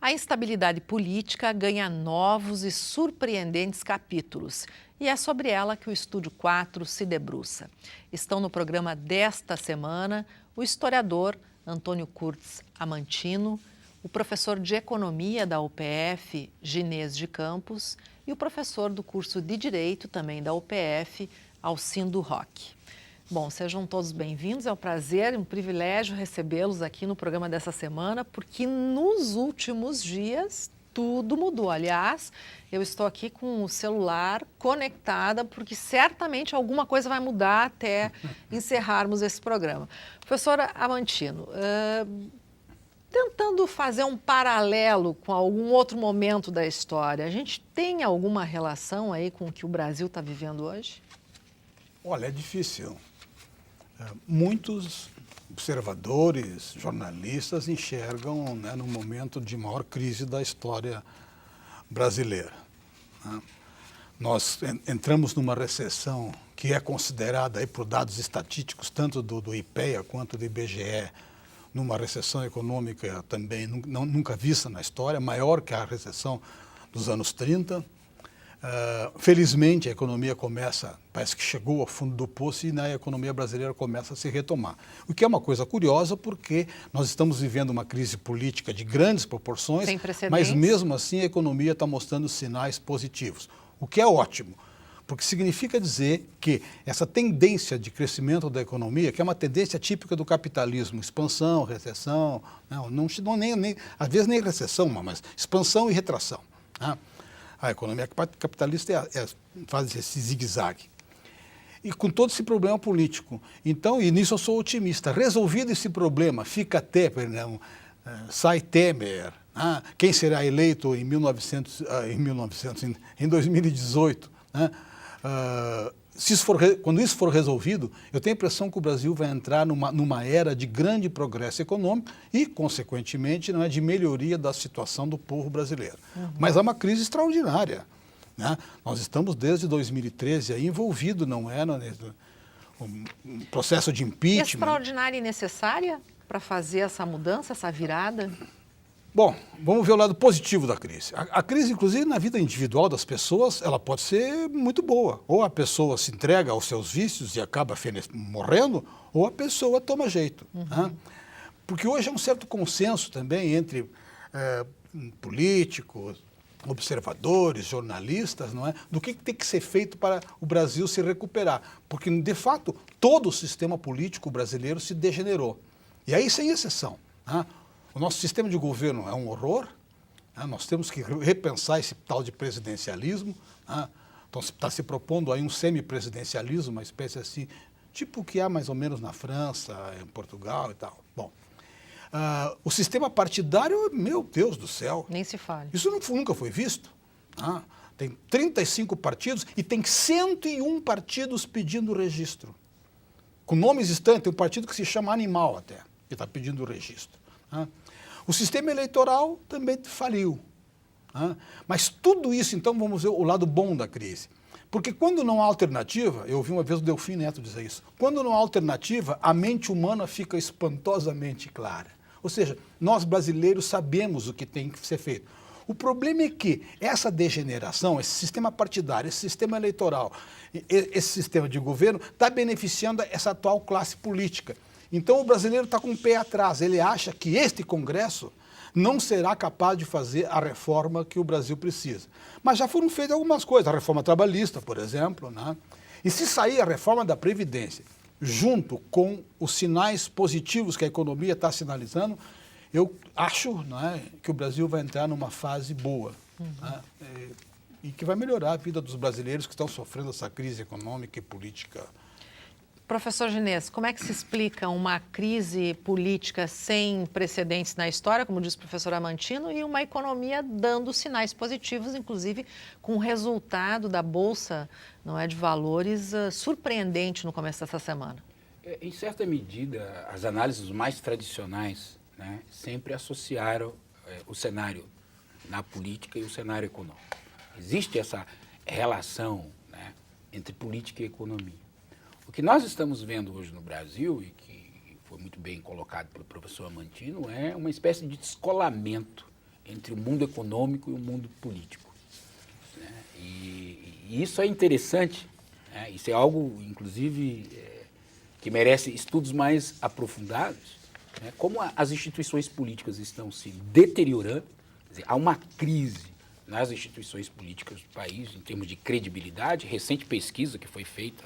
A instabilidade política ganha novos e surpreendentes capítulos. E é sobre ela que o Estúdio 4 se debruça. Estão no programa desta semana o historiador Antônio Kurtz Amantino, o professor de Economia da UPF, Ginês de Campos, e o professor do curso de Direito, também da UPF, Alcindo Roque. Bom, sejam todos bem-vindos, é um prazer e um privilégio recebê-los aqui no programa dessa semana, porque nos últimos dias tudo mudou. Aliás, eu estou aqui com o celular conectada, porque certamente alguma coisa vai mudar até encerrarmos esse programa. Professora Amantino, tentando fazer um paralelo com algum outro momento da história, a gente tem alguma relação aí com o que o Brasil está vivendo hoje? Olha, é difícil. Muitos observadores, jornalistas enxergam, no momento de maior crise da história brasileira. Nós entramos numa recessão que é considerada, aí, por dados estatísticos, tanto do IPEA quanto do IBGE, numa recessão econômica também nunca vista na história, maior que a recessão dos anos 30. Felizmente a economia parece que chegou ao fundo do poço e a economia brasileira começa a se retomar. O que é uma coisa curiosa porque nós estamos vivendo uma crise política de grandes proporções, sem precedentes, mas mesmo assim a economia está mostrando sinais positivos, o que é ótimo, porque significa dizer que essa tendência de crescimento da economia, que é uma tendência típica do capitalismo, expansão, recessão, às vezes nem recessão, mas expansão e retração. A economia capitalista faz esse zigue-zague. E com todo esse problema político. Então, e nisso eu sou otimista. Resolvido esse problema, fica Temer, sai Temer, quem será eleito em 2018, quando isso for resolvido, eu tenho a impressão que o Brasil vai entrar numa era de grande progresso econômico e, consequentemente, de melhoria da situação do povo brasileiro. Mas é uma crise extraordinária. Nós estamos desde 2013 aí envolvidos, no processo de impeachment. Extraordinária e necessária para fazer essa mudança, essa virada? Bom, vamos ver o lado positivo da crise. A crise, inclusive, na vida individual das pessoas, ela pode ser muito boa. Ou a pessoa se entrega aos seus vícios e acaba morrendo, ou a pessoa toma jeito. Porque hoje há um certo consenso também entre políticos, observadores, jornalistas, do que tem que ser feito para o Brasil se recuperar. Porque, de fato, todo o sistema político brasileiro se degenerou. E aí, sem exceção. O nosso sistema de governo é um horror, nós temos que repensar esse tal de presidencialismo. Então, está se propondo aí um semipresidencialismo, uma espécie assim, tipo o que há mais ou menos na França, em Portugal e tal. Bom, o sistema partidário, meu Deus do céu. Nem se fale. Isso nunca foi visto. Tem 35 partidos e tem 101 partidos pedindo registro. Com nomes estranhos, tem um partido que se chama Animal até, que está pedindo registro. O sistema eleitoral também faliu. Mas tudo isso, então, vamos ver o lado bom da crise. Porque quando não há alternativa, eu ouvi uma vez o Delfim Neto dizer isso, quando não há alternativa, a mente humana fica espantosamente clara. Ou seja, nós brasileiros sabemos o que tem que ser feito. O problema é que essa degeneração, esse sistema partidário, esse sistema eleitoral, esse sistema de governo está beneficiando essa atual classe política. Então o brasileiro está com o pé atrás, ele acha que este Congresso não será capaz de fazer a reforma que o Brasil precisa. Mas já foram feitas algumas coisas, a reforma trabalhista, por exemplo, E se sair a reforma da Previdência, junto com os sinais positivos que a economia está sinalizando, eu acho que o Brasil vai entrar numa fase boa. E que vai melhorar a vida dos brasileiros que estão sofrendo essa crise econômica e política. Professor Ginês, como é que se explica uma crise política sem precedentes na história, como diz o professor Amantino, e uma economia dando sinais positivos, inclusive com o resultado da Bolsa de Valores surpreendente no começo dessa semana? Em certa medida, as análises mais tradicionais sempre associaram o cenário na política e o cenário econômico. Existe essa relação entre política e economia. O que nós estamos vendo hoje no Brasil, e que foi muito bem colocado pelo professor Amantino, é uma espécie de descolamento entre o mundo econômico e o mundo político, né? E isso é interessante, né? Isso é algo, inclusive, que merece estudos mais aprofundados, né? Como as instituições políticas estão se deteriorando, quer dizer, há uma crise nas instituições políticas do país em termos de credibilidade. Recente pesquisa que foi feita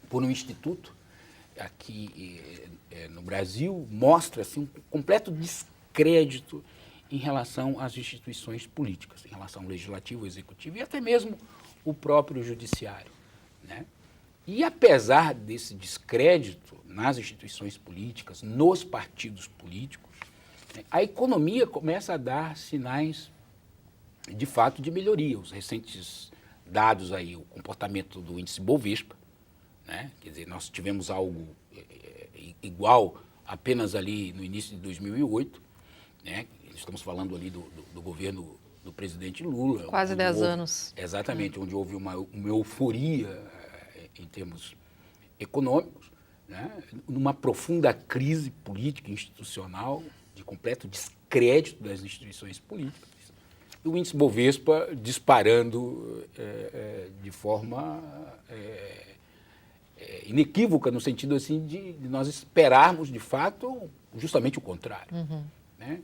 por um instituto aqui no Brasil mostra assim, um completo descrédito em relação às instituições políticas, em relação ao legislativo, ao executivo e até mesmo o próprio judiciário, né? E apesar desse descrédito nas instituições políticas, nos partidos políticos, né, a economia começa a dar sinais de fato de melhoria. Os recentes dados aí, o comportamento do índice Bovespa, né? Quer dizer, nós tivemos algo igual apenas ali no início de 2008, né? Estamos falando ali do governo do presidente Lula. Quase 10 anos. Exatamente, onde houve uma euforia em termos econômicos, né? Numa profunda crise política e institucional, de completo descrédito das instituições políticas. E o índice Bovespa disparando de forma inequívoca, no sentido assim de nós esperarmos, de fato, justamente o contrário. Uhum. Né?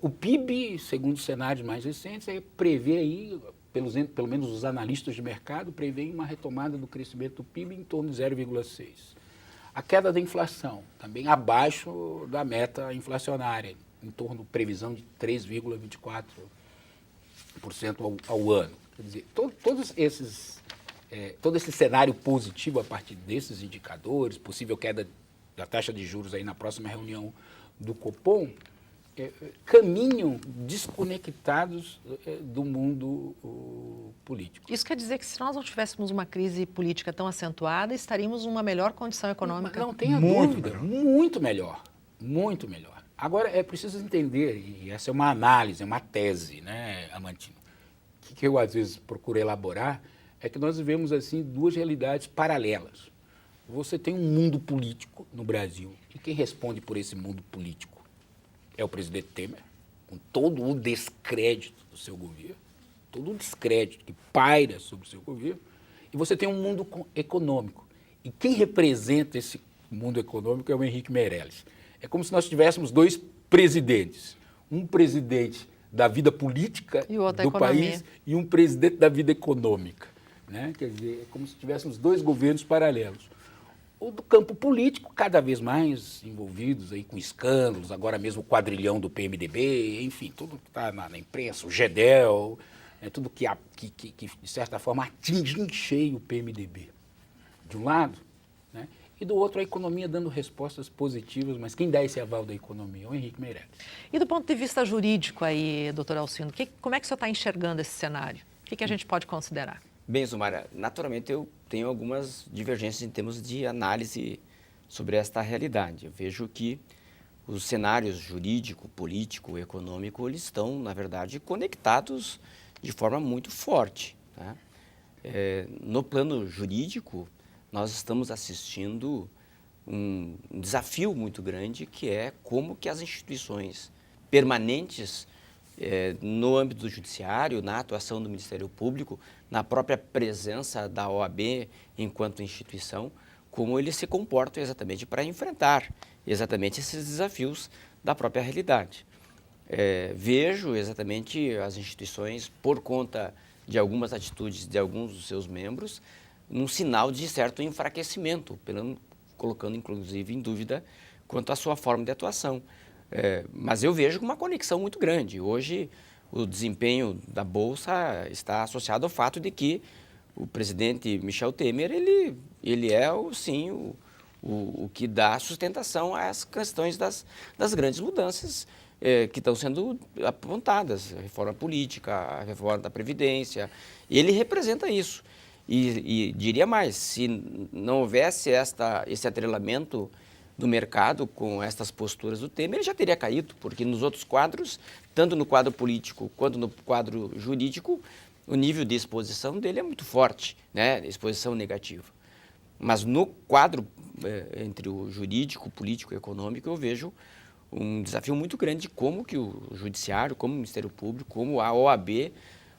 O PIB, segundo os cenários mais recentes, prevê aí, pelo menos os analistas de mercado, prevêem uma retomada do crescimento do PIB em torno de 0,6%. A queda da inflação, também abaixo da meta inflacionária, em torno de previsão de 3,24% ao ano. Quer dizer, todo esse cenário positivo a partir desses indicadores, possível queda da taxa de juros aí na próxima reunião do Copom, caminham desconectados do mundo político. Isso quer dizer que se nós não tivéssemos uma crise política tão acentuada, estaríamos numa melhor condição econômica? Não tenha dúvida, muito melhor, muito melhor. Agora, é preciso entender, e essa é uma análise, é uma tese, né, Amantino, que eu às vezes procuro elaborar, é que nós vivemos assim duas realidades paralelas. Você tem um mundo político no Brasil, e quem responde por esse mundo político é o presidente Temer, com todo o descrédito do seu governo, todo o descrédito que paira sobre o seu governo, e você tem um mundo econômico. E quem representa esse mundo econômico é o Henrique Meirelles. É como se nós tivéssemos dois presidentes, um presidente da vida política do país e um presidente da vida econômica, né? Quer dizer, é como se tivéssemos dois governos paralelos. O do campo político, cada vez mais envolvidos aí com escândalos, agora mesmo o quadrilhão do PMDB, enfim, tudo que está na imprensa, o GEDEL, tudo que, de certa forma, atinge em cheio o PMDB, de um lado, né? E do outro a economia dando respostas positivas, mas quem dá esse aval da economia é o Henrique Meirelles. E do ponto de vista jurídico aí, doutor Alcindo, como é que o senhor está enxergando esse cenário? O que a gente pode considerar? Bem, Zumara, naturalmente eu tenho algumas divergências em termos de análise sobre esta realidade. Eu vejo que os cenários jurídico, político, econômico, eles estão, na verdade, conectados de forma muito forte, tá? No plano jurídico, nós estamos assistindo um desafio muito grande, que é como que as instituições permanentes no âmbito do judiciário, na atuação do Ministério Público, na própria presença da OAB enquanto instituição, como eles se comportam exatamente para enfrentar exatamente esses desafios da própria realidade. Vejo exatamente as instituições, por conta de algumas atitudes de alguns dos seus membros, num sinal de certo enfraquecimento, colocando inclusive em dúvida quanto à sua forma de atuação. Mas eu vejo uma conexão muito grande. Hoje, o desempenho da Bolsa está associado ao fato de que o presidente Michel Temer, ele é, sim, o que dá sustentação às questões das grandes mudanças que estão sendo apontadas, a reforma política, a reforma da Previdência. Ele representa isso. E diria mais, se não houvesse esse atrelamento do mercado com estas posturas do Temer, ele já teria caído, porque nos outros quadros, tanto no quadro político quanto no quadro jurídico, o nível de exposição dele é muito forte, né? Exposição negativa. Mas no quadro entre o jurídico, político e econômico, eu vejo um desafio muito grande de como que o Judiciário, como o Ministério Público, como a OAB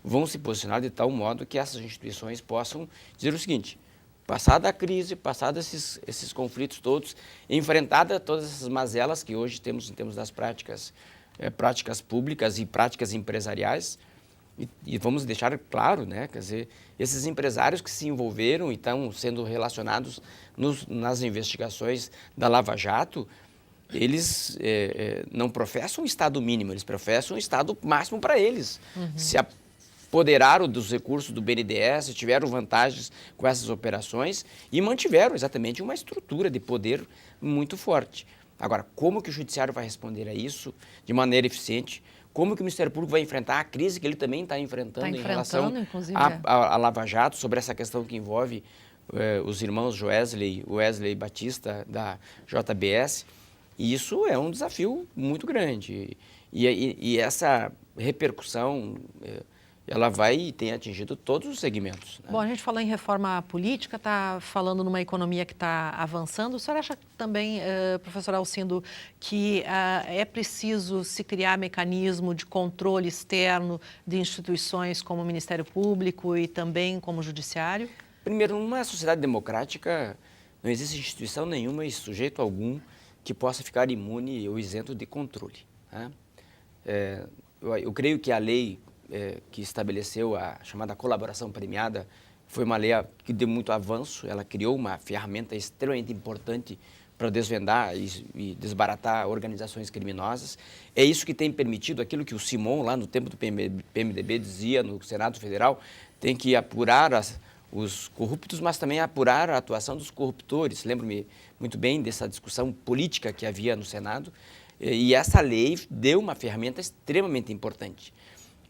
vão se posicionar de tal modo que essas instituições possam dizer o seguinte: passada a crise, passados esses conflitos todos, enfrentada todas essas mazelas que hoje temos em termos das práticas públicas e práticas empresariais, e vamos deixar claro, né, quer dizer, esses empresários que se envolveram e estão sendo relacionados nas investigações da Lava Jato, eles não professam um Estado mínimo, eles professam um Estado máximo para eles. Se apoderaram dos recursos do BNDES, tiveram vantagens com essas operações e mantiveram exatamente uma estrutura de poder muito forte. Agora, como que o Judiciário vai responder a isso de maneira eficiente? Como que o Ministério Público vai enfrentar a crise que ele também está enfrentando em relação à Lava Jato, sobre essa questão que envolve os irmãos Wesley Batista, da JBS? E isso é um desafio muito grande. E essa repercussão, ela vai e tem atingido todos os segmentos, né? Bom, a gente falou em reforma política, está falando numa economia que está avançando. O senhor acha também, professor Alcindo, que é preciso se criar mecanismo de controle externo de instituições como o Ministério Público e também como o Judiciário? Primeiro, numa sociedade democrática, não existe instituição nenhuma e sujeito algum que possa ficar imune ou isento de controle, né? Eu creio que a lei que estabeleceu a chamada colaboração premiada foi uma lei que deu muito avanço. Ela criou uma ferramenta extremamente importante para desvendar e desbaratar organizações criminosas. É isso que tem permitido aquilo que o Simon, lá no tempo do PMDB, dizia no Senado Federal: tem que apurar os corruptos, mas também apurar a atuação dos corruptores. Lembro-me muito bem dessa discussão política que havia no Senado, e essa lei deu uma ferramenta extremamente importante.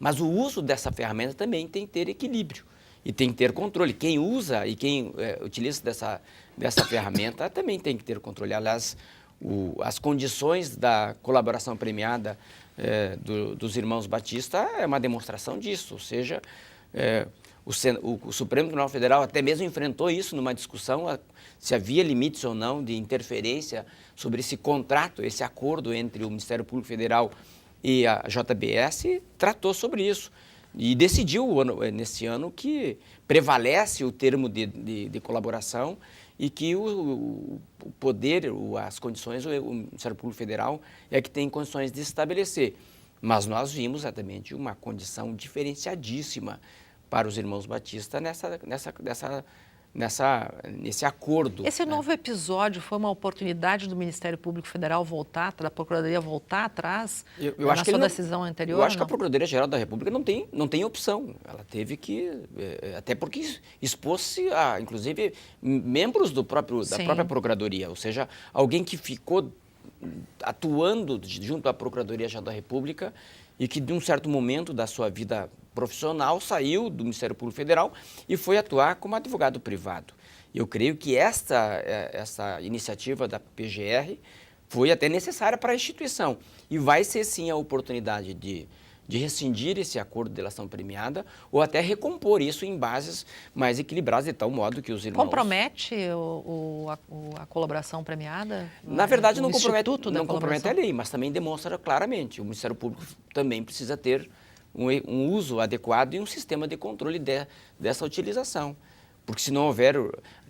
Mas o uso dessa ferramenta também tem que ter equilíbrio e tem que ter controle. Quem usa e quem utiliza dessa ferramenta também tem que ter controle. Aliás, as condições da colaboração premiada dos irmãos Batista é uma demonstração disso. Ou seja, o Supremo Tribunal Federal até mesmo enfrentou isso numa discussão, se havia limites ou não de interferência sobre esse contrato, esse acordo entre o Ministério Público Federal e a JBS, tratou sobre isso e decidiu nesse ano que prevalece o termo de colaboração e que o poder, as condições, o Ministério Público Federal é que tem condições de estabelecer. Mas nós vimos exatamente uma condição diferenciadíssima para os irmãos Batista nesse acordo. Esse novo episódio foi uma oportunidade do Ministério Público Federal da Procuradoria voltar atrás na sua decisão anterior? Eu acho que a Procuradoria-Geral da República não tem opção. Ela teve que, até porque expôs-se a, inclusive, membros da própria Procuradoria, ou seja, alguém que ficou atuando junto à Procuradoria-Geral da República e que, de um certo momento da sua vida profissional, saiu do Ministério Público Federal e foi atuar como advogado privado. Eu creio que essa iniciativa da PGR foi até necessária para a instituição e vai ser, sim, a oportunidade de rescindir esse acordo de delação premiada ou até recompor isso em bases mais equilibradas, de tal modo que os irmãos... Compromete a colaboração premiada? Na verdade, não compromete a lei, mas também demonstra claramente. O Ministério Público também precisa ter um uso adequado e um sistema de controle dessa utilização. Porque se não houver...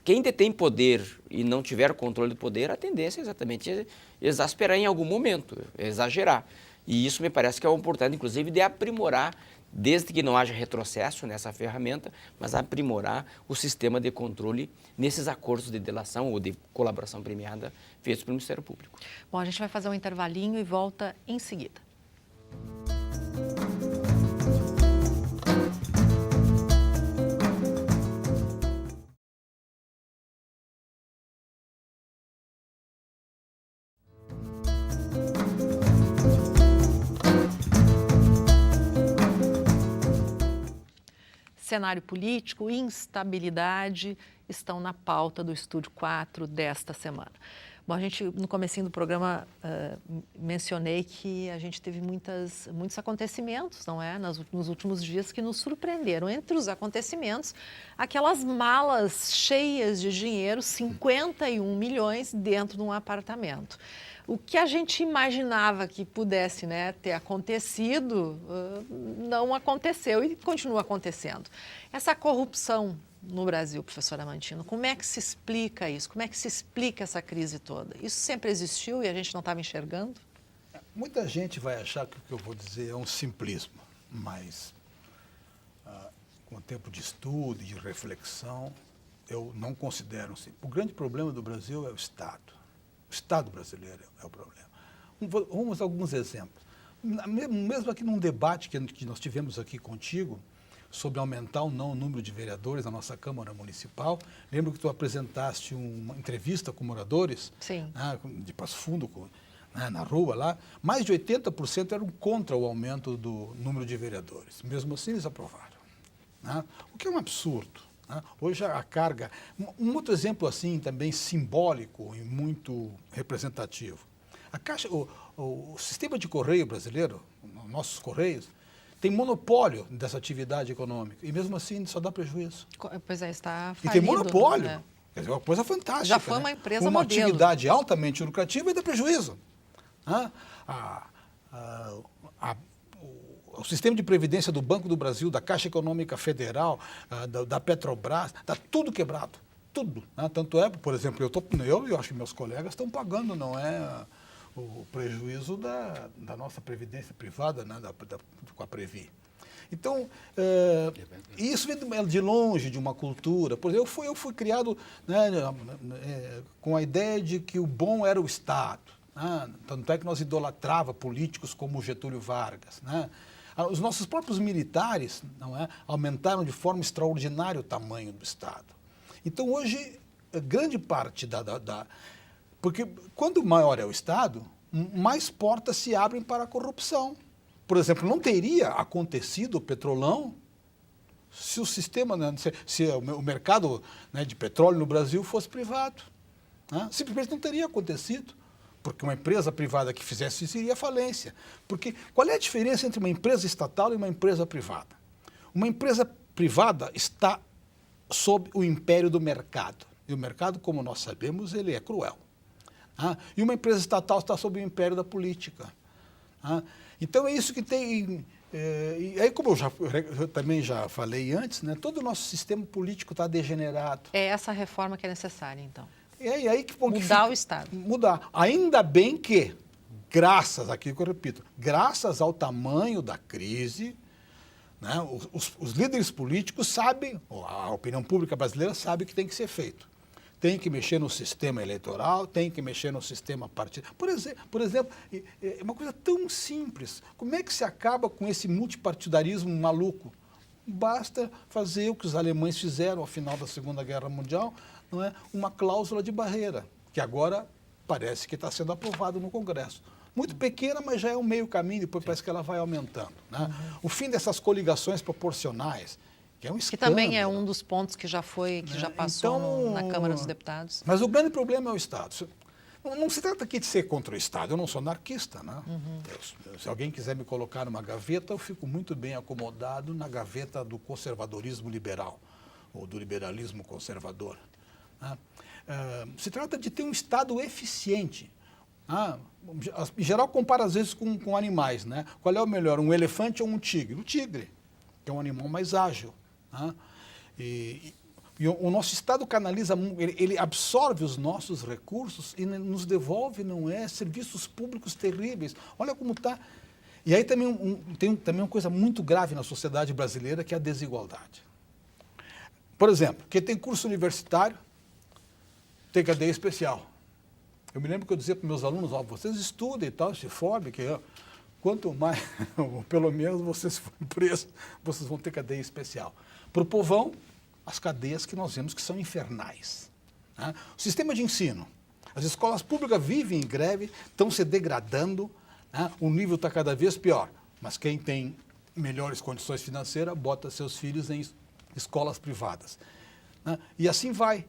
Quem detém poder e não tiver controle do poder, a tendência é exatamente exasperar em algum momento, exagerar. E isso me parece que é importante, inclusive, de aprimorar, desde que não haja retrocesso nessa ferramenta, mas aprimorar o sistema de controle nesses acordos de delação ou de colaboração premiada feitos pelo Ministério Público. Bom, a gente vai fazer um intervalinho e volta em seguida. Cenário político, instabilidade estão na pauta do Estúdio 4 desta semana. Bom, no comecinho do programa, mencionei que a gente teve muitos acontecimentos, não é? Nos últimos dias que nos surpreenderam. Entre os acontecimentos, aquelas malas cheias de dinheiro, 51 milhões dentro de um apartamento. o que a gente imaginava que pudesse, né, ter acontecido, não aconteceu e continua acontecendo. Essa corrupção no Brasil, professor Amantino, como é que se explica isso? Como é que se explica essa crise toda? Isso sempre existiu e a gente não estava enxergando? Muita gente vai achar que o que eu vou dizer é um simplismo, mas com o tempo de estudo e de reflexão, eu não considero assim. O grande problema do Brasil é o Estado. O Estado brasileiro é o problema. Vamos a alguns exemplos. Mesmo aqui num debate que nós tivemos aqui contigo, sobre aumentar ou não o número de vereadores na nossa Câmara Municipal, lembro que tu apresentaste uma entrevista com moradores de Passo Fundo, na rua lá, mais de 80% eram contra o aumento do número de vereadores. Mesmo assim, eles aprovaram. O que é um absurdo. Hoje a carga... Um outro exemplo assim, também simbólico e muito representativo. A Caixa, o sistema de correio brasileiro, nossos correios, tem monopólio dessa atividade econômica e mesmo assim só dá prejuízo. Pois é, está falido. E tem monopólio. Né? Quer dizer, é uma coisa fantástica. Já foi uma empresa uma modelo. Atividade altamente lucrativa e dá prejuízo. O sistema de previdência do Banco do Brasil, da Caixa Econômica Federal, da Petrobras, está tudo quebrado. Tudo. Tanto é, por exemplo, eu acho que meus colegas estão pagando, não é o prejuízo da nossa previdência privada, né, com a Previ. Então, isso vem de longe de uma cultura. Por exemplo, eu fui criado, né, com a ideia de que o bom era o Estado. Tanto é que nós idolatrava políticos como Getúlio Vargas. Né? Os nossos próprios militares, não é, aumentaram de forma extraordinária o tamanho do Estado. Então, hoje, grande parte porque quando maior é o Estado, mais portas se abrem para a corrupção. Por exemplo, não teria acontecido o Petrolão se o sistema, né, se o mercado, né, de petróleo no Brasil fosse privado. Né? Simplesmente não teria acontecido. Porque uma empresa privada que fizesse isso iria à falência. Porque qual é a diferença entre uma empresa estatal e uma empresa privada? Uma empresa privada está sob o império do mercado. E o mercado, como nós sabemos, ele é cruel. E uma empresa estatal está sob o império da política. Então é isso que tem... E aí, como eu também já falei antes, né, todo o nosso sistema político está degenerado. É essa reforma que é necessária, então. E aí que mudar o Estado. Mudar. Ainda bem que, aquilo que eu repito, graças ao tamanho da crise, né, os líderes políticos sabem, a opinião pública brasileira sabe que tem que ser feito. Tem que mexer no sistema eleitoral, tem que mexer no sistema partidário. Por exemplo, é uma coisa tão simples. Como é que se acaba com esse multipartidarismo maluco? Basta fazer o que os alemães fizeram ao final da Segunda Guerra Mundial, não é? Uma cláusula de barreira, que agora parece que está sendo aprovada no Congresso. Muito pequena, mas já é um meio caminho, depois parece que ela vai aumentando. Né? O fim dessas coligações proporcionais, que é um escândalo. Que também é um dos pontos que já passou então, na Câmara dos Deputados. Mas o grande problema é o Estado. Não se trata aqui de ser contra o Estado, eu não sou anarquista. Né? Se alguém quiser me colocar numa gaveta, eu fico muito bem acomodado na gaveta do conservadorismo liberal, ou do liberalismo conservador. Se trata de ter um Estado eficiente. Em geral, compara às vezes com animais. Né? Qual é o melhor, um elefante ou um tigre? O tigre, que é um animal mais ágil. E o nosso Estado canaliza, ele absorve os nossos recursos e nos devolve, não é, serviços públicos terríveis. Olha como está. E aí tem também uma coisa muito grave na sociedade brasileira, que é a desigualdade. Por exemplo, quem tem curso universitário tem cadeia especial. Eu me lembro que eu dizia para meus alunos, vocês estudem e tal, se formem, que quanto mais, pelo menos vocês forem presos, vocês vão ter cadeia especial. Para o povão, as cadeias que nós vemos que são infernais. Né? O sistema de ensino. As escolas públicas vivem em greve, estão se degradando, né? O nível está cada vez pior. Mas quem tem melhores condições financeiras, bota seus filhos em escolas privadas. Né? E assim vai.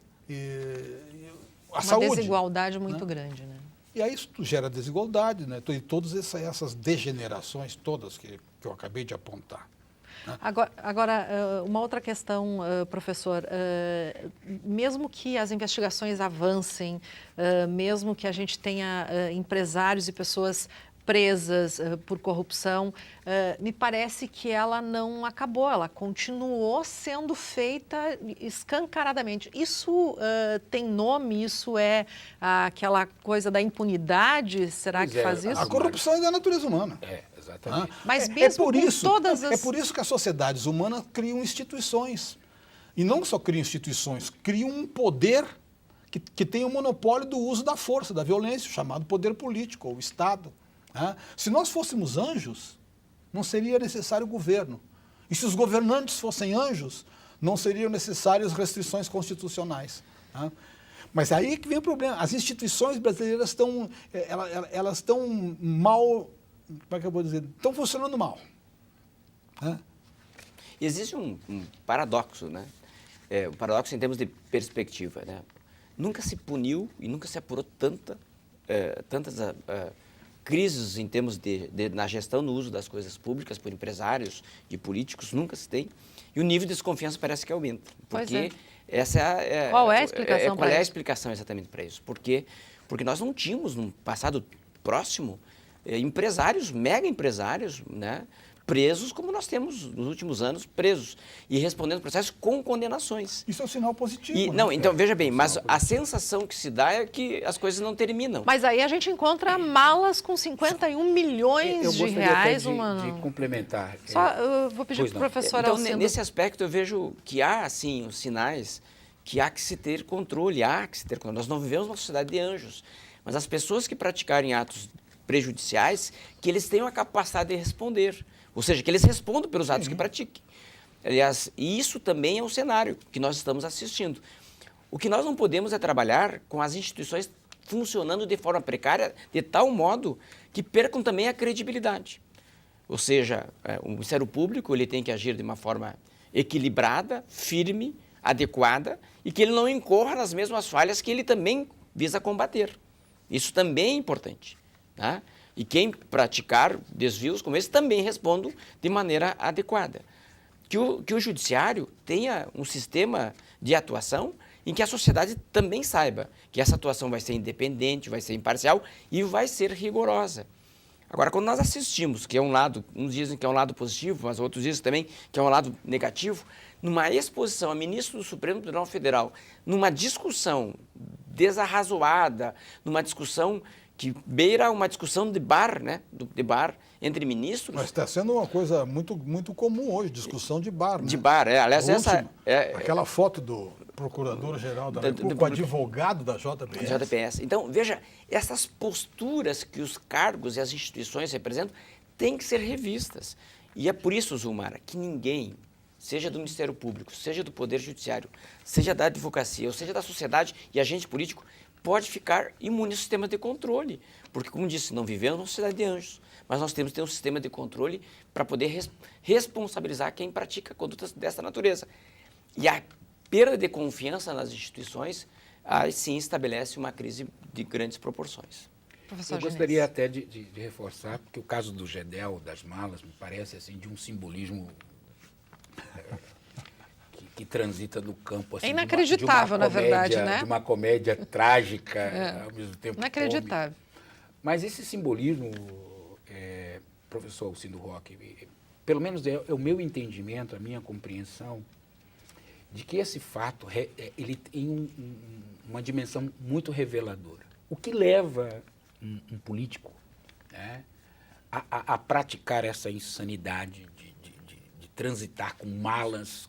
Uma desigualdade muito grande, né? E aí isso gera desigualdade, né? E todas essas degenerações todas que eu acabei de apontar. Agora, uma outra questão, professor, mesmo que as investigações avancem, mesmo que a gente tenha empresários e pessoas presas por corrupção, me parece que ela não acabou, ela continuou sendo feita escancaradamente. Isso tem nome? Isso é aquela coisa da impunidade? Será que faz isso? A corrupção é da natureza humana. Exatamente. Mas mesmo com todas as... É por isso que as sociedades humanas criam instituições. E não só criam instituições, criam um poder que tem o monopólio do uso da força, da violência, chamado poder político, ou Estado. Se nós fôssemos anjos, não seria necessário governo. E se os governantes fossem anjos, não seriam necessárias restrições constitucionais. Mas aí que vem o problema. As instituições brasileiras estão, elas estão mal, como é que eu vou dizer, estão funcionando mal. Existe um paradoxo, né? Um paradoxo em termos de perspectiva, né? Nunca se puniu e nunca se apurou tantas crises em termos na gestão no uso das coisas públicas por empresários e políticos, nunca se tem. E o nível de desconfiança parece que aumenta. Porque essa qual é a explicação qual é a explicação exatamente para isso? Porque nós não tínhamos, no passado próximo, empresários, mega empresários, né, presos como nós temos nos últimos anos, presos e respondendo processos com condenações. Isso é um sinal positivo. Não, então, veja bem, mas a sensação que se dá é que as coisas não terminam. Mas aí a gente encontra malas com 51 milhões de reais. Eu gostaria de complementar. Só vou pedir para o professor Então, Alcindo. nesse aspecto, eu vejo que há, assim, os sinais que há que se ter controle, Nós não vivemos uma sociedade de anjos, mas as pessoas que praticarem atos prejudiciais, que eles tenham a capacidade de responder. Ou seja, que eles respondam pelos atos que pratiquem. Aliás, e isso também é um cenário que nós estamos assistindo. O que nós não podemos é trabalhar com as instituições funcionando de forma precária, de tal modo que percam também a credibilidade. Ou seja, o Ministério Público ele tem que agir de uma forma equilibrada, firme, adequada, e que ele não incorra nas mesmas falhas que ele também visa combater. Isso também é importante, tá? E quem praticar desvios como esse também responde de maneira adequada. Que o judiciário tenha um sistema de atuação em que a sociedade também saiba que essa atuação vai ser independente, vai ser imparcial e vai ser rigorosa. Agora, quando nós assistimos, que é um lado, uns dizem que é um lado positivo, mas outros dizem também que é um lado negativo, numa exposição a ministro do Supremo Tribunal Federal, numa discussão desarrazoada, numa discussão que beira uma discussão de bar, né? De bar entre ministros. Mas está sendo uma coisa muito, muito comum hoje, discussão de bar. Né? De bar, aliás, aquela foto do Procurador-Geral da República, o advogado da JBS. Então, veja, essas posturas que os cargos e as instituições representam têm que ser revistas. E é por isso, Zulmara, que ninguém, seja do Ministério Público, seja do Poder Judiciário, seja da advocacia, ou seja da sociedade e agente político, pode ficar imune ao sistema de controle. Porque, como disse, não vivemos numa sociedade de anjos, mas nós temos que ter um sistema de controle para poder responsabilizar quem pratica condutas dessa natureza. E a perda de confiança nas instituições, aí sim estabelece uma crise de grandes proporções. Professor Eu gostaria até de reforçar, porque o caso do Gedel, das malas, me parece assim, de um simbolismo que transita no campo assim, é inacreditável, na verdade, né? De uma comédia trágica, ao mesmo tempo inacreditável. Cômica. Mas esse simbolismo, professor Alcindo Roque, pelo menos é o meu entendimento, a minha compreensão, de que esse fato ele tem uma dimensão muito reveladora. O que leva um político, né, a praticar essa insanidade de transitar com malas?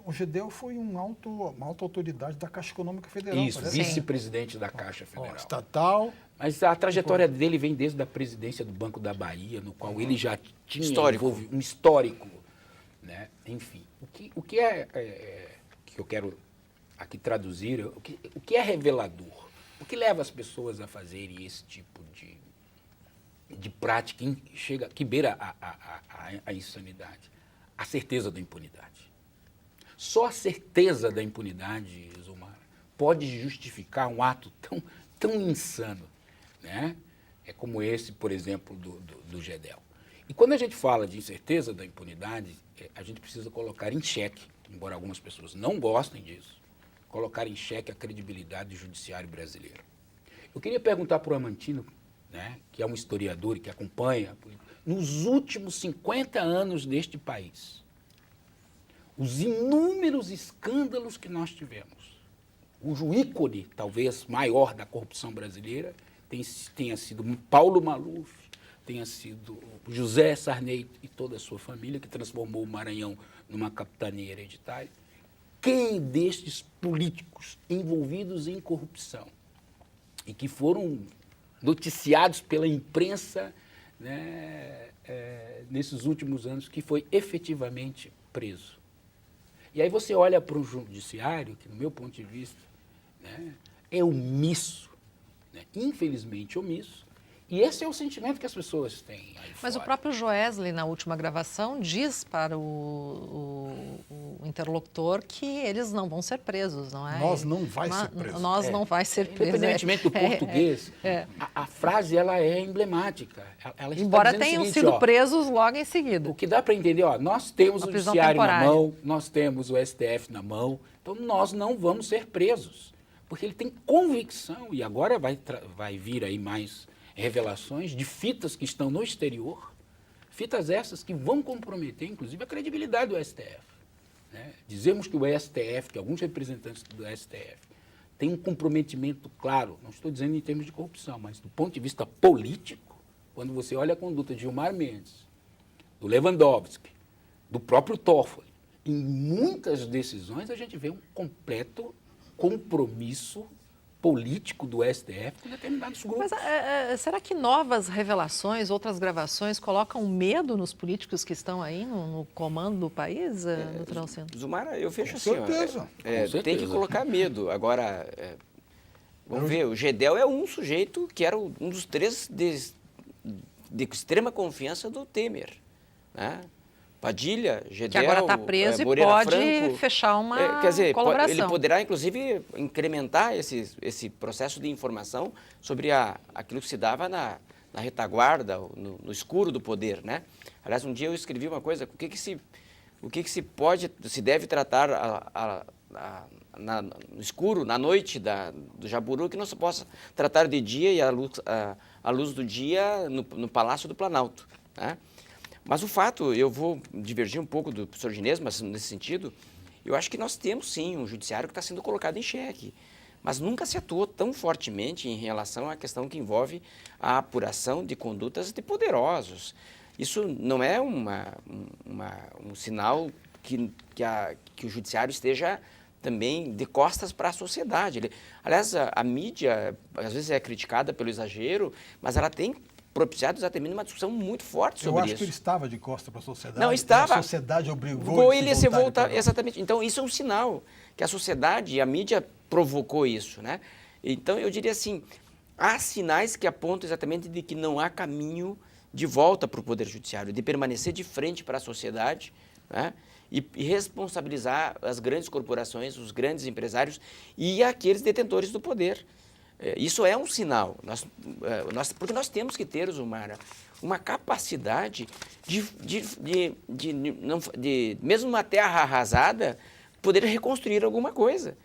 O Gedel foi uma alta autoridade da Caixa Econômica Federal. Isso, vice-presidente da Caixa Federal. Estatal. Mas a trajetória dele vem desde a presidência do Banco da Bahia, no qual ele já tinha um histórico. Né? Enfim, o que que eu quero aqui traduzir, o que é revelador? O que leva as pessoas a fazerem esse tipo de prática que beira a insanidade? A certeza da impunidade. Só a certeza da impunidade, Zulmara, pode justificar um ato tão insano, né? É como esse, por exemplo, do Gedel. E quando a gente fala de incerteza da impunidade, a gente precisa colocar em xeque, embora algumas pessoas não gostem disso, colocar em xeque a credibilidade do judiciário brasileiro. Eu queria perguntar para o Amantino, né, que é um historiador e que acompanha, nos últimos 50 anos deste país, os inúmeros escândalos que nós tivemos, cujo ícone, talvez maior da corrupção brasileira, tenha sido Paulo Maluf, tenha sido José Sarney e toda a sua família, que transformou o Maranhão numa capitania hereditária. Quem destes políticos envolvidos em corrupção e que foram noticiados pela imprensa, né, nesses últimos anos, que foi efetivamente preso? E aí você olha para um judiciário que, no meu ponto de vista, né, é omisso, né, infelizmente omisso, e esse é o sentimento que as pessoas têm aí Mas fora. o próprio Joesley, na última gravação, diz para o interlocutor que eles não vão ser presos, não é? Nós não vai ser preso. Nós não vai ser preso. Independentemente do português, a frase ela é emblemática. Ela está Embora dizendo o tenham seguinte, sido presos logo em seguida. o que dá para entender, nós temos Uma o prisão judiciário na temporária. mão, nós temos o STF na mão, então nós não vamos ser presos, porque ele tem convicção, e agora vai vir aí mais revelações de fitas que estão no exterior, fitas essas que vão comprometer, inclusive, a credibilidade do STF. Né? Dizemos que o STF, que alguns representantes do STF, têm um comprometimento claro, não estou dizendo em termos de corrupção, mas do ponto de vista político, quando você olha a conduta de Gilmar Mendes, do Lewandowski, do próprio Toffoli, em muitas decisões a gente vê um completo compromisso político do STF com determinados grupos. Mas será que novas revelações, outras gravações, colocam medo nos políticos que estão aí no comando do país, doutor Alcino? Zumara, eu vejo Com assim, certeza. Com certeza. Tem que colocar medo. Agora, vamos ver, o Gedel é um sujeito que era um dos três de extrema confiança do Temer, né? Padilha, Gedel, Que agora está preso e Moreira pode Franco, fechar uma quer dizer, colaboração. ele poderá, inclusive, incrementar esse processo de informação sobre aquilo que se dava na retaguarda, no escuro do poder, né? Aliás, um dia eu escrevi uma coisa, o que se deve tratar no escuro, na noite do Jaburu, que não se possa tratar de dia e à luz do dia no Palácio do Planalto, né? Mas o fato, eu vou divergir um pouco do professor Ginés, mas nesse sentido, eu acho que nós temos sim um judiciário que está sendo colocado em xeque, mas nunca se atuou tão fortemente em relação à questão que envolve a apuração de condutas de poderosos. Isso não é um sinal que o judiciário esteja também de costas para a sociedade. Aliás, a mídia às vezes é criticada pelo exagero, mas ela tem propiciado exatamente uma discussão muito forte sobre isso. Eu acho que ele estava de costa para a sociedade. Não, estava. A sociedade obrigou ele a se voltar. Então. Exatamente. Então, isso é um sinal que a sociedade e a mídia provocou isso, né? Então, eu diria assim, há sinais que apontam exatamente de que não há caminho de volta para o Poder Judiciário, de permanecer de frente para a sociedade, né? E responsabilizar as grandes corporações, os grandes empresários e aqueles detentores do poder. Isso é um sinal, porque nós temos que ter, Zumara, uma capacidade de mesmo uma terra arrasada, poder reconstruir alguma coisa.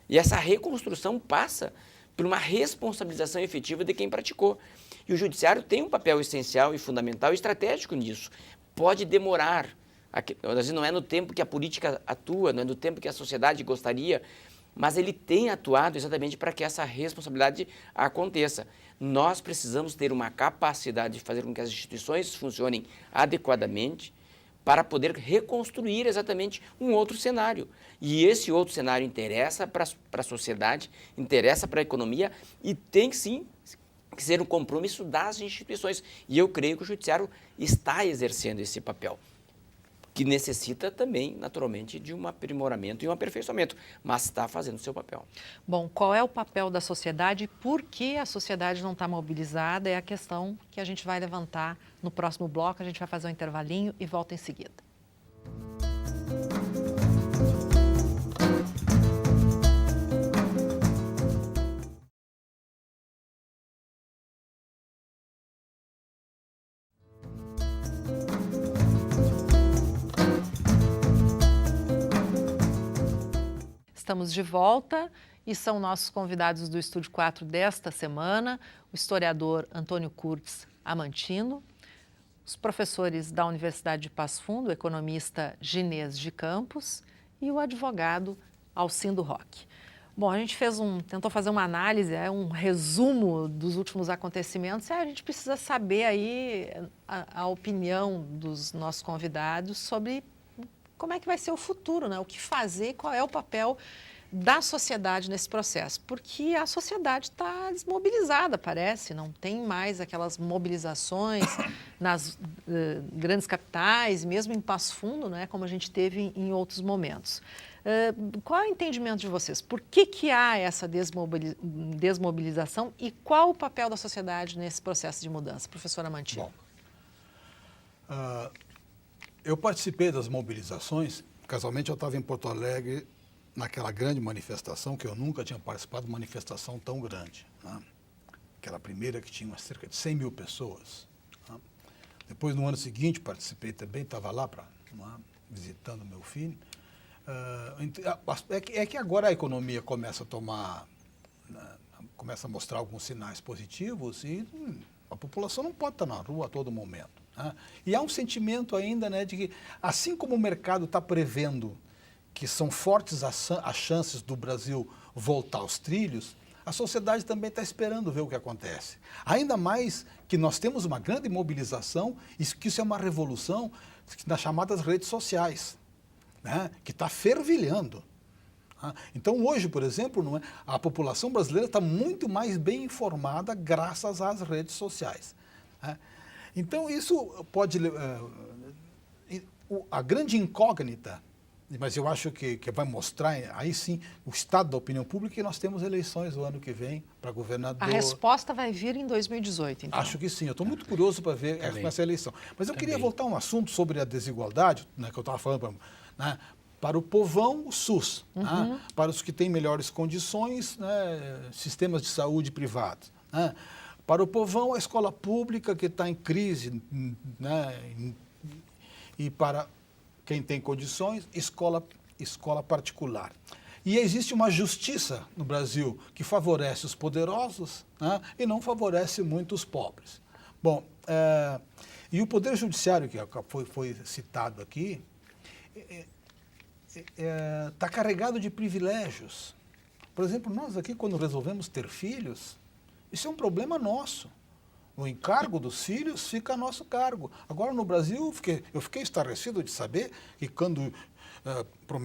E essa reconstrução passa por uma responsabilização efetiva de quem praticou. E o judiciário tem um papel essencial e fundamental e estratégico nisso. Pode demorar, às vezes não é no tempo que a política atua, não é no tempo que a sociedade gostaria, mas ele tem atuado exatamente para que essa responsabilidade aconteça. Nós precisamos ter uma capacidade de fazer com que as instituições funcionem adequadamente para poder reconstruir exatamente um outro cenário. E esse outro cenário interessa para a sociedade, interessa para a economia e tem sim que ser um compromisso das instituições. E eu creio que o judiciário está exercendo esse papel, que necessita também, naturalmente, de um aprimoramento e um aperfeiçoamento, mas está fazendo o seu papel. Bom, qual é o papel da sociedade e por que a sociedade não está mobilizada é a questão que a gente vai levantar no próximo bloco. A gente vai fazer um intervalinho e volta em seguida. Estamos de volta e são nossos convidados do Estúdio 4 desta semana, o historiador Antônio Curtis Amantino, os professores da Universidade de Passo Fundo, o economista Ginês de Campos e o advogado Alcindo Roque. Bom, a gente tentou fazer uma análise, um resumo dos últimos acontecimentos e a gente precisa saber aí a opinião dos nossos convidados sobre como é que vai ser o futuro, né? O que fazer, qual é o papel da sociedade nesse processo, porque a sociedade está desmobilizada, parece, não tem mais aquelas mobilizações nas grandes capitais, mesmo em Passo Fundo, né, como a gente teve em outros momentos. Qual é o entendimento de vocês? Por que há essa desmobilização e qual o papel da sociedade nesse processo de mudança? Professor Amantino. Bom, eu participei das mobilizações, casualmente eu estava em Porto Alegre naquela grande manifestação, que eu nunca tinha participado de uma manifestação tão grande, né? Aquela primeira que tinha cerca de 100 mil pessoas. Né? Depois, no ano seguinte, participei também, estava lá visitando meu filho. É que agora a economia começa a começa a mostrar alguns sinais positivos e a população não pode estar na rua a todo momento. Né? E há um sentimento ainda, né, de que, assim como o mercado está prevendo que são fortes as chances do Brasil voltar aos trilhos, a sociedade também está esperando ver o que acontece. Ainda mais que nós temos uma grande mobilização, que isso é uma revolução nas chamadas redes sociais, né, que está fervilhando. Então, hoje, por exemplo, a população brasileira está muito mais bem informada graças às redes sociais. Né? Então, isso pode... a grande incógnita, mas eu acho que vai mostrar, aí sim, o estado da opinião pública, que nós temos eleições o ano que vem para governador. A resposta vai vir em 2018, então? Acho que sim. Eu estou muito curioso para ver essa eleição. Mas eu queria voltar a um assunto sobre a desigualdade, né, que eu estava falando, né, para o povão, o SUS, né, para os que têm melhores condições, né, sistemas de saúde privados. Né, para o povão, a escola pública, que está em crise, né, e para quem tem condições, escola particular. E existe uma justiça no Brasil que favorece os poderosos, né, e não favorece muito os pobres. Bom, e o Poder Judiciário, que foi citado aqui, está carregado de privilégios. Por exemplo, nós aqui, quando resolvemos ter filhos, isso é um problema nosso. O encargo dos filhos fica a nosso cargo. Agora, no Brasil, eu fiquei estarrecido de saber que quando,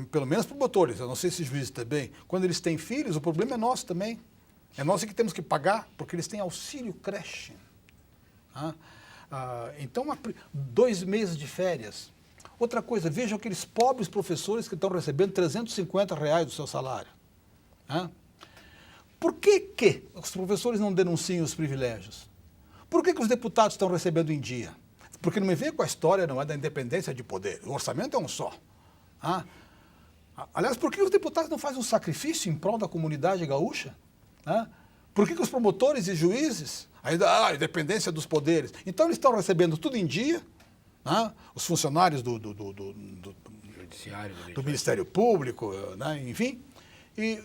pelo menos promotores, eu não sei se juízes também, quando eles têm filhos, o problema é nosso também. É nós que temos que pagar, porque eles têm auxílio creche. Então, 2 meses de férias. Outra coisa, vejam aqueles pobres professores que estão recebendo R$350 do seu salário. Por que os professores não denunciam os privilégios? Por que os deputados estão recebendo em dia? Porque não me vem com a história, não é, da independência de poder. O orçamento é um só. Aliás, por que os deputados não fazem um sacrifício em prol da comunidade gaúcha? Por que os promotores e juízes, a independência dos poderes? Então, eles estão recebendo tudo em dia, os funcionários do Ministério Público, né, enfim, e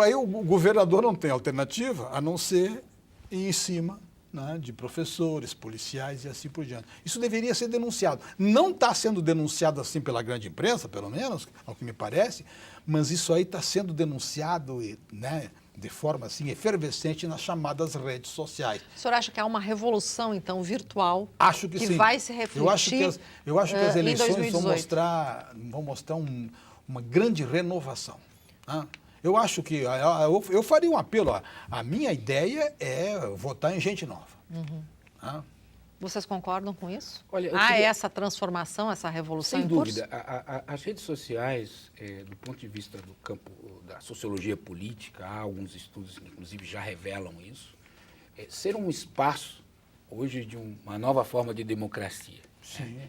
aí o governador não tem alternativa a não ser ir em cima, né, de professores, policiais e assim por diante. Isso deveria ser denunciado. Não está sendo denunciado assim pela grande imprensa, pelo menos, ao que me parece, mas isso aí está sendo denunciado, né, de forma assim efervescente nas chamadas redes sociais. O senhor acha que há uma revolução, então, virtual? Acho que sim. Vai se refletir eu acho que as eleições vão 2018. mostrar uma grande renovação. Eu acho que eu faria um apelo. A minha ideia é votar em gente nova. Vocês concordam com isso? Olha, essa transformação, essa revolução sem em curso? dúvida. As redes sociais, do ponto de vista do campo da sociologia política, há alguns estudos que, inclusive, já revelam isso, ser um espaço, hoje, de uma nova forma de democracia.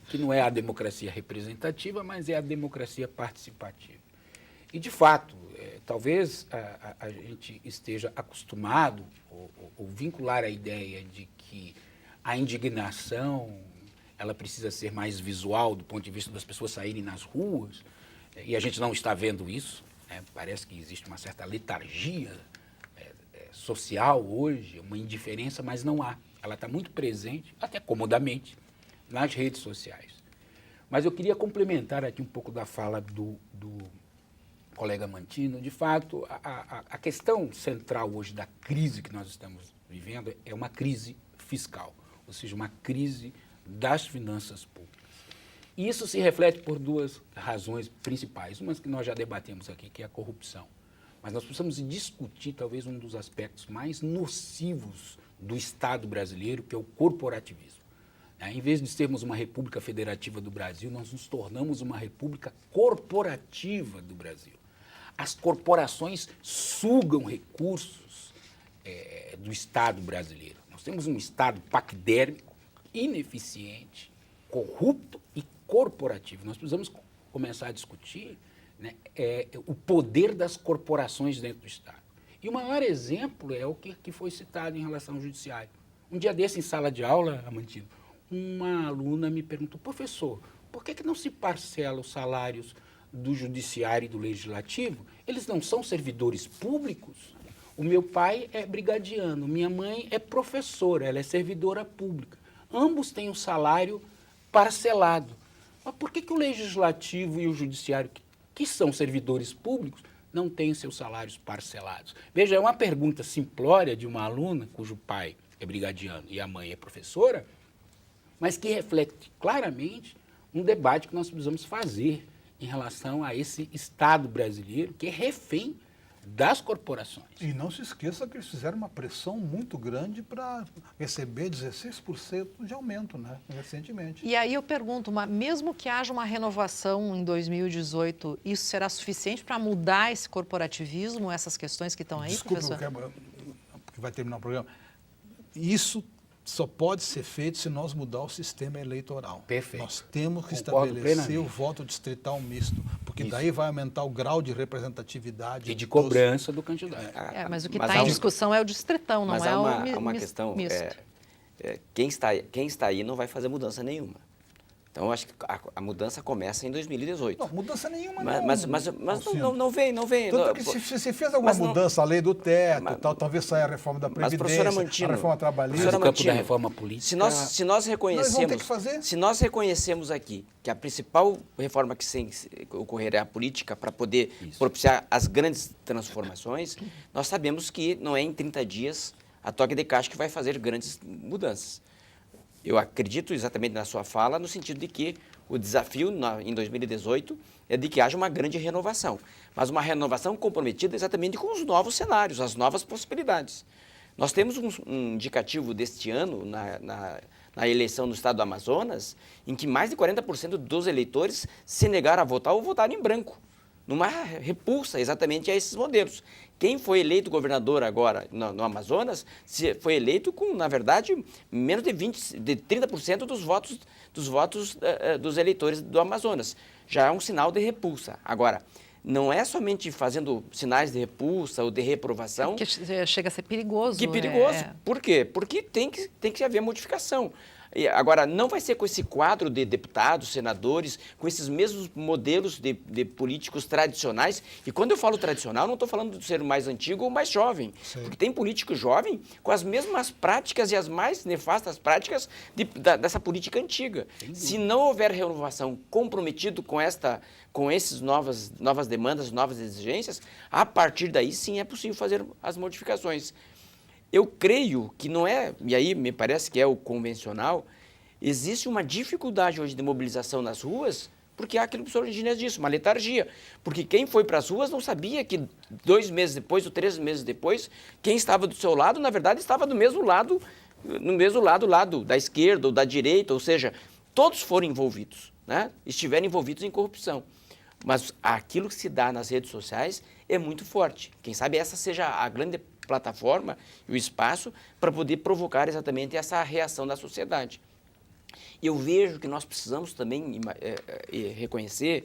Que não é a democracia representativa, mas é a democracia participativa. E, de fato, talvez a gente esteja acostumado ou vincular a ideia de que a indignação ela precisa ser mais visual do ponto de vista das pessoas saírem nas ruas, e a gente não está vendo isso, né? Parece que existe uma certa letargia social hoje, uma indiferença, mas não há. Ela está muito presente, até comodamente, nas redes sociais. Mas eu queria complementar aqui um pouco da fala do colega Mantino. De fato, a questão central hoje da crise que nós estamos vivendo é uma crise fiscal, ou seja, uma crise das finanças públicas. E isso se reflete por duas razões principais. Uma que nós já debatemos aqui, que é a corrupção. Mas nós precisamos discutir talvez um dos aspectos mais nocivos do Estado brasileiro, que é o corporativismo. Em vez de sermos uma república federativa do Brasil, nós nos tornamos uma república corporativa do Brasil. As corporações sugam recursos do Estado brasileiro. Nós temos um Estado paquidérmico, ineficiente, corrupto e corporativo. Nós precisamos começar a discutir, né, o poder das corporações dentro do Estado. E o maior exemplo é o que foi citado em relação ao judiciário. Um dia desse, em sala de aula, Amantino, uma aluna me perguntou: professor, por que não se parcela os salários do judiciário e do legislativo? Eles não são servidores públicos? O meu pai é brigadiano, minha mãe é professora, ela é servidora pública. Ambos têm um salário parcelado. Mas por que o legislativo e o judiciário, que são servidores públicos, não têm seus salários parcelados? Veja, é uma pergunta simplória de uma aluna cujo pai é brigadiano e a mãe é professora, mas que reflete claramente um debate que nós precisamos fazer em relação a esse Estado brasileiro que é refém das corporações. E não se esqueça que eles fizeram uma pressão muito grande para receber 16% de aumento, né, recentemente. E aí eu pergunto, mesmo que haja uma renovação em 2018, isso será suficiente para mudar esse corporativismo, essas questões que estão aí, professor? Porque vai terminar o programa. Isso só pode ser feito se nós mudar o sistema eleitoral. Perfeito. Nós temos que Concordo estabelecer plenamente. o voto distrital misto, porque Isso. daí vai aumentar o grau de representatividade. E de cobrança do candidato. Mas o que está em discussão é o distritão, não é o uma questão, misto. Quem está aí não vai fazer mudança nenhuma. Então, eu acho que a mudança começa em 2018. Não, mudança nenhuma mas não vem. Tanto que se fez alguma mudança, a lei do teto, talvez saia a reforma da Previdência, a reforma trabalhista. No campo da reforma política... Se nós reconhecemos aqui que a principal reforma que ocorrer é a política para poder propiciar as grandes transformações, nós sabemos que não é em 30 dias a toque de caixa que vai fazer grandes mudanças. Eu acredito exatamente na sua fala, no sentido de que o desafio em 2018 é de que haja uma grande renovação, mas uma renovação comprometida exatamente com os novos cenários, as novas possibilidades. Nós temos um indicativo deste ano, na eleição no estado do Amazonas, em que mais de 40% dos eleitores se negaram a votar ou votaram em branco, numa repulsa exatamente a esses modelos. Quem foi eleito governador agora no Amazonas foi eleito com, na verdade, menos de 30% dos votos dos eleitores do Amazonas. Já é um sinal de repulsa. Agora, não é somente fazendo sinais de repulsa ou de reprovação... Que chega a ser perigoso. Que perigoso. Por quê? Porque tem que haver modificação. Agora, não vai ser com esse quadro de deputados, senadores, com esses mesmos modelos de políticos tradicionais. E quando eu falo tradicional, não estou falando de ser mais antigo ou mais jovem. Sim. Porque tem político jovem com as mesmas práticas e as mais nefastas práticas dessa política antiga. Se não houver renovação comprometido com essas novas demandas, novas exigências, a partir daí sim é possível fazer as modificações. Eu creio que não é, e aí me parece que é o convencional, existe uma dificuldade hoje de mobilização nas ruas, porque há aquilo que o professor Ginés disse, uma letargia. Porque quem foi para as ruas não sabia que 2 meses depois ou 3 meses depois, quem estava do seu lado, na verdade, estava do mesmo lado, no mesmo lado da esquerda ou da direita, ou seja, todos foram envolvidos, né? Estiveram envolvidos em corrupção. Mas aquilo que se dá nas redes sociais é muito forte. Quem sabe essa seja a grande plataforma e o espaço para poder provocar exatamente essa reação da sociedade. Eu vejo que nós precisamos também reconhecer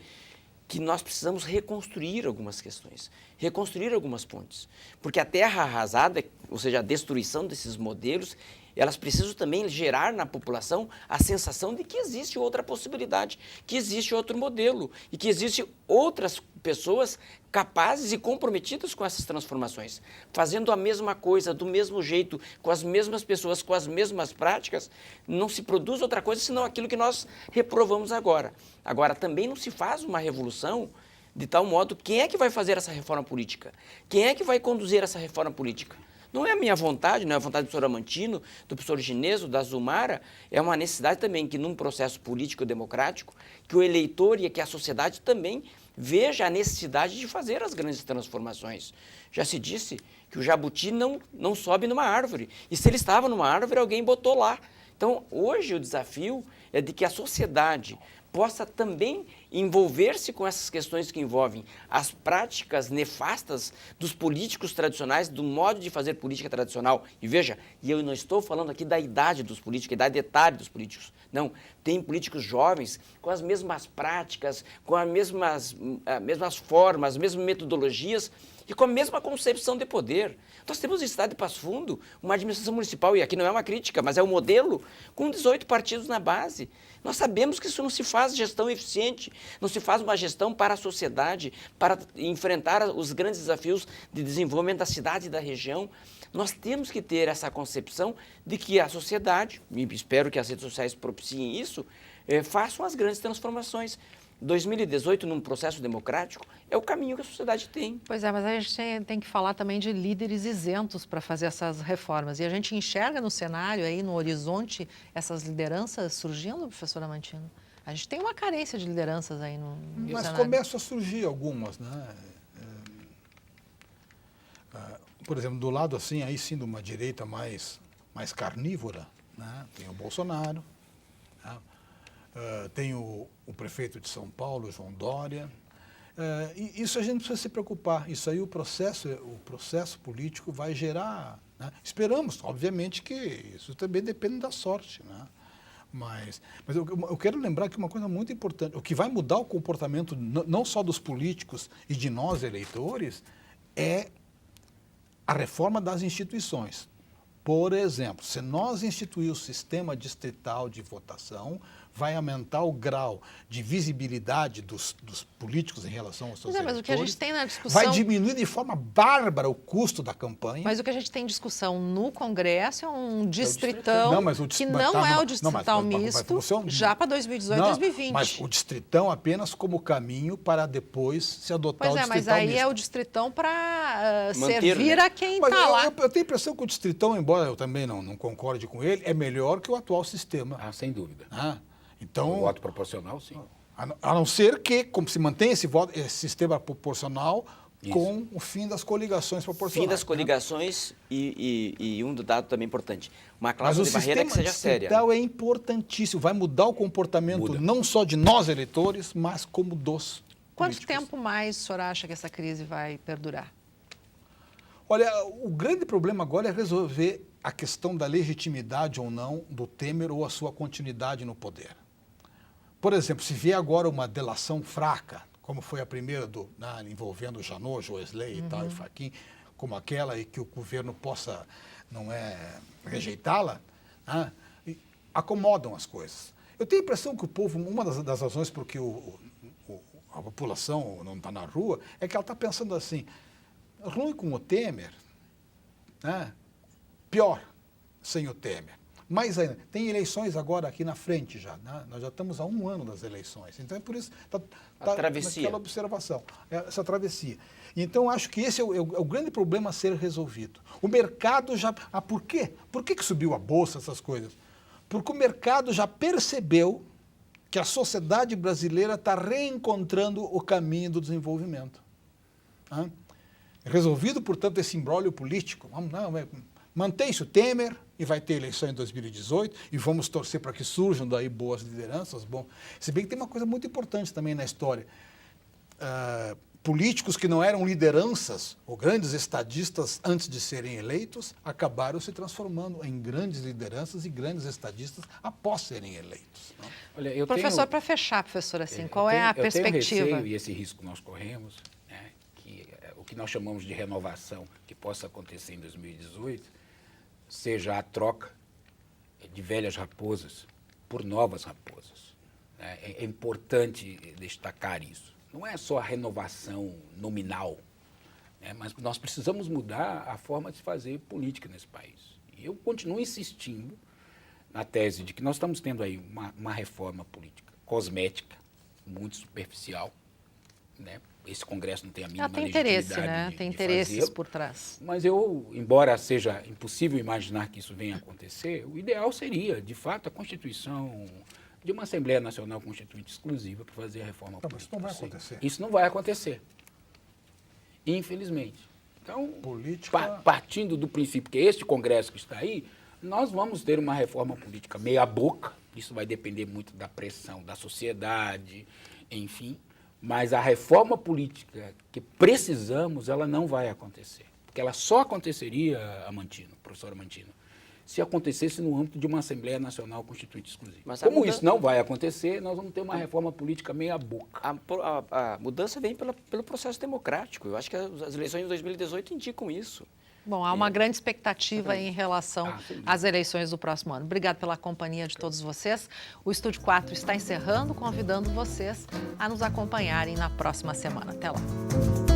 que nós precisamos reconstruir algumas questões, reconstruir algumas pontes, porque a terra arrasada, ou seja, a destruição desses modelos, elas precisam também gerar na população a sensação de que existe outra possibilidade, que existe outro modelo e que existe outras pessoas capazes e comprometidas com essas transformações, fazendo a mesma coisa, do mesmo jeito, com as mesmas pessoas, com as mesmas práticas, não se produz outra coisa senão aquilo que nós reprovamos agora. Agora, também não se faz uma revolução de tal modo, quem é que vai fazer essa reforma política? Quem é que vai conduzir essa reforma política? Não é a minha vontade, não é a vontade do professor Amantino, do professor Gineso, da Zumara, é uma necessidade também que num processo político-democrático, que o eleitor e que a sociedade também veja a necessidade de fazer as grandes transformações. Já se disse que o jabuti não sobe numa árvore, e se ele estava numa árvore, alguém botou lá. Então, hoje o desafio é de que a sociedade possa também envolver-se com essas questões que envolvem as práticas nefastas dos políticos tradicionais, do modo de fazer política tradicional. E veja, e eu não estou falando aqui da idade dos políticos, idade etária dos políticos. Não, tem políticos jovens com as mesmas práticas, com as mesmas formas, as mesmas metodologias e com a mesma concepção de poder. Nós temos no estado de Passo Fundo uma administração municipal, e aqui não é uma crítica, mas é um modelo, com 18 partidos na base. Nós sabemos que isso não se faz gestão eficiente, não se faz uma gestão para a sociedade, para enfrentar os grandes desafios de desenvolvimento da cidade e da região. Nós temos que ter essa concepção de que a sociedade, e espero que as redes sociais propiciem isso, façam as grandes transformações. 2018, num processo democrático, é o caminho que a sociedade tem. Pois é, mas a gente tem que falar também de líderes isentos para fazer essas reformas. E a gente enxerga no cenário, aí no horizonte, essas lideranças surgindo, professor Amantino? A gente tem uma carência de lideranças aí no Mas cenário. começam a surgir algumas, né? Por exemplo, do lado assim, aí sim, de uma direita mais carnívora, né? Tem o Bolsonaro, né? Tem o prefeito de São Paulo, João Dória. E isso a gente precisa se preocupar. Isso aí o processo político vai gerar, né? Esperamos, obviamente, que isso também depende da sorte, né? Mas eu quero lembrar que uma coisa muito importante, o que vai mudar o comportamento não só dos políticos e de nós eleitores, é a reforma das instituições. Por exemplo, se nós instituir o sistema distrital de votação, vai aumentar o grau de visibilidade dos políticos em relação aos seus eleitores. Mas o que a gente tem na discussão... Vai diminuir de forma bárbara o custo da campanha. Mas o que a gente tem em discussão no Congresso é um distritão, que não é o distrital misto, já para 2018, 2020. Mas o distritão apenas como caminho para depois se adotar o distrital misto. Mas aí é o distritão para servir a quem está lá. Eu tenho a impressão que o distritão, embora eu também não concorde com ele, é melhor que o atual sistema. Ah, sem dúvida. Então, o voto proporcional, sim. A não ser que, como se mantém esse sistema proporcional com o fim das coligações proporcionais. Fim das coligações, né? e um dado também importante, uma cláusula de barreira que seja séria. Mas o sistema distrital é importantíssimo, vai mudar o comportamento não só de nós eleitores, mas como dos políticos. Quanto tempo mais o senhor acha que essa crise vai perdurar? Olha, o grande problema agora é resolver a questão da legitimidade ou não do Temer ou a sua continuidade no poder. Por exemplo, se vier agora uma delação fraca, como foi a primeira envolvendo o Janot, Joesley e tal, e Fachin, como aquela, e que o governo possa rejeitá-la, né, acomodam as coisas. Eu tenho a impressão que o povo, uma das razões por que a população não está na rua, é que ela está pensando assim, ruim com o Temer, né, pior sem o Temer. Mas ainda, tem eleições agora aqui na frente já, né? Nós já estamos há 1 ano das eleições. Então é por isso que está naquela observação, essa travessia. Então acho que esse é o grande problema a ser resolvido. O mercado já... por quê? Por que subiu a bolsa, essas coisas? Porque o mercado já percebeu que a sociedade brasileira está reencontrando o caminho do desenvolvimento. Né? Resolvido, portanto, esse imbróglio político. Mantém-se o Temer e vai ter eleição em 2018 e vamos torcer para que surjam daí boas lideranças. Bom, se bem que tem uma coisa muito importante também na história. Políticos que não eram lideranças ou grandes estadistas antes de serem eleitos acabaram se transformando em grandes lideranças e grandes estadistas após serem eleitos. Não? Olha, professor, para fechar, professor, assim, qual é a perspectiva? Eu tenho receio, e esse risco nós corremos, né, que o que nós chamamos de renovação que possa acontecer em 2018 seja a troca de velhas raposas por novas raposas. Né? É importante destacar isso. Não é só a renovação nominal, né? Mas nós precisamos mudar a forma de se fazer política nesse país. E eu continuo insistindo na tese de que nós estamos tendo aí uma reforma política cosmética, muito superficial, né? Esse Congresso não tem a mínima tem interesse, legitimidade né? Tem de interesses fazê-lo. por trás. Mas eu, embora seja impossível imaginar que isso venha a acontecer, o ideal seria, de fato, a constituição de uma Assembleia Nacional Constituinte exclusiva para fazer a reforma política. Mas isso não vai acontecer. Isso não vai acontecer, infelizmente. Então, Política... partindo do princípio que este Congresso que está aí, nós vamos ter uma reforma política meia boca, isso vai depender muito da pressão da sociedade, enfim, mas a reforma política que precisamos, ela não vai acontecer. Porque ela só aconteceria, professor Amantino, se acontecesse no âmbito de uma Assembleia Nacional Constituinte exclusiva. Mas como isso não vai acontecer, nós vamos ter uma reforma política meia boca. A mudança vem pelo processo democrático. Eu acho que as eleições de 2018 indicam isso. Bom, há uma grande expectativa em relação às eleições do próximo ano. Obrigado pela companhia de todos vocês. O Estúdio 4 está encerrando, convidando vocês a nos acompanharem na próxima semana. Até lá.